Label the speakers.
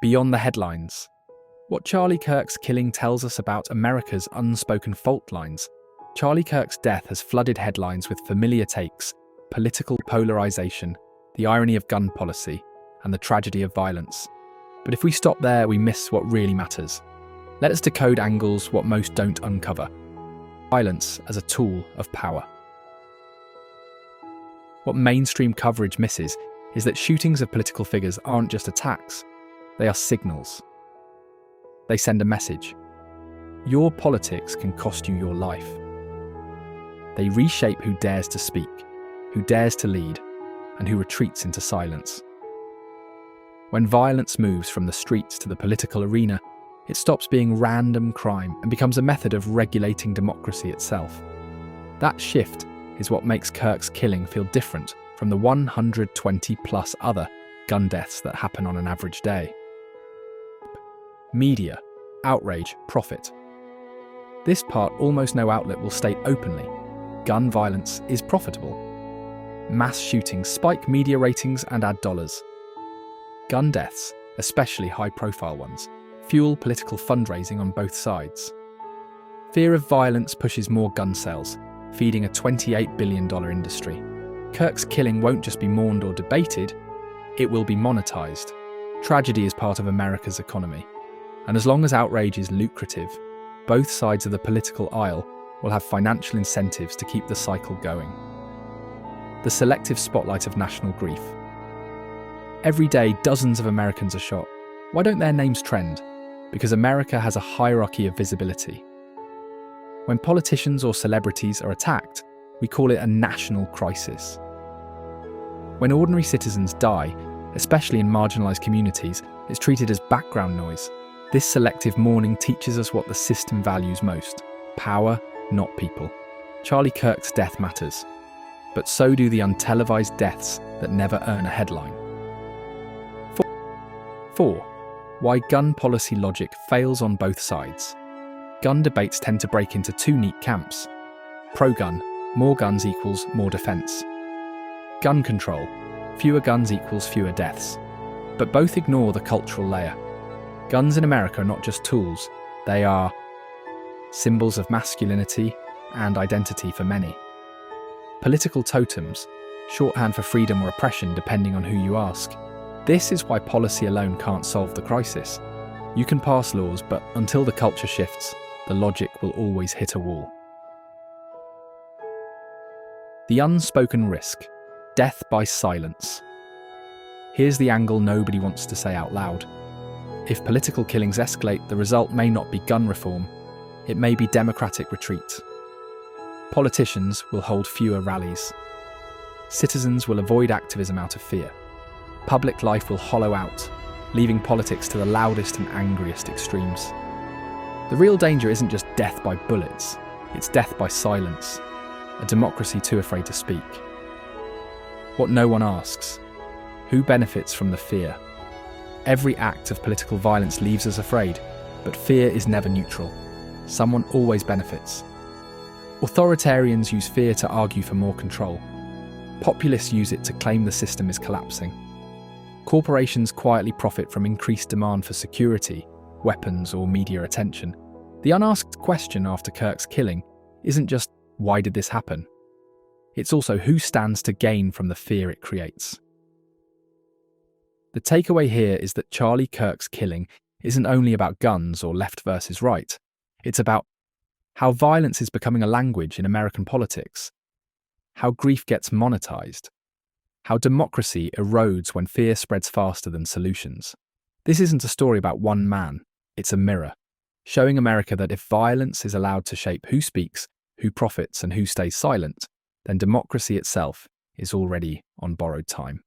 Speaker 1: Beyond the headlines. What Charlie Kirk's killing tells us about America's unspoken fault lines. Charlie Kirk's death has flooded headlines with familiar takes: political polarization, the irony of gun policy, and the tragedy of violence. But if we stop there, we miss what really matters. Let us decode angles what most don't uncover. Violence as a tool of power. What mainstream coverage misses is that shootings of political figures aren't just attacks, they are signals. They send a message. Your politics can cost you your life. They reshape who dares to speak, who dares to lead, and who retreats into silence. When violence moves from the streets to the political arena, it stops being random crime and becomes a method of regulating democracy itself. That shift is what makes Kirk's killing feel different from the 120+ other gun deaths that happen on an average day. Media, outrage, profit. This part almost no outlet will state openly. Gun violence is profitable. Mass shootings spike media ratings and add dollars. Gun deaths, especially high-profile ones, fuel political fundraising on both sides. Fear of violence pushes more gun sales, feeding a $28 billion industry. Kirk's killing won't just be mourned or debated, it will be monetized. Tragedy is part of America's economy. And as long as outrage is lucrative, both sides of the political aisle will have financial incentives to keep the cycle going. The selective spotlight of national grief. Every day, dozens of Americans are shot. Why don't their names trend? Because America has a hierarchy of visibility. When politicians or celebrities are attacked, we call it a national crisis. When ordinary citizens die, especially in marginalized communities, it's treated as background noise. This selective mourning teaches us what the system values most: power, not people. Charlie Kirk's death matters, but so do the untelevised deaths that never earn a headline. 4. Why gun policy logic fails on both sides. Gun debates tend to break into two neat camps. Pro-gun, more guns equals more defense. Gun control, fewer guns equals fewer deaths. But both ignore the cultural layer. Guns in America are not just tools, they are symbols of masculinity and identity for many. Political totems, shorthand for freedom or oppression depending on who you ask. This is why policy alone can't solve the crisis. You can pass laws, but until the culture shifts, the logic will always hit a wall. The unspoken risk: death by silence. Here's the angle nobody wants to say out loud. If political killings escalate, the result may not be gun reform, it may be democratic retreat. Politicians will hold fewer rallies. Citizens will avoid activism out of fear. Public life will hollow out, leaving politics to the loudest and angriest extremes. The real danger isn't just death by bullets, it's death by silence, a democracy too afraid to speak. What no one asks: who benefits from the fear? Every act of political violence leaves us afraid, but fear is never neutral. Someone always benefits. Authoritarians use fear to argue for more control. Populists use it to claim the system is collapsing. Corporations quietly profit from increased demand for security, weapons, or media attention. The unasked question after Kirk's killing isn't just, why did this happen? It's also, who stands to gain from the fear it creates? The takeaway here is that Charlie Kirk's killing isn't only about guns or left versus right. It's about how violence is becoming a language in American politics, how grief gets monetized, how democracy erodes when fear spreads faster than solutions. This isn't a story about one man, it's a mirror, showing America that if violence is allowed to shape who speaks, who profits, and who stays silent, then democracy itself is already on borrowed time.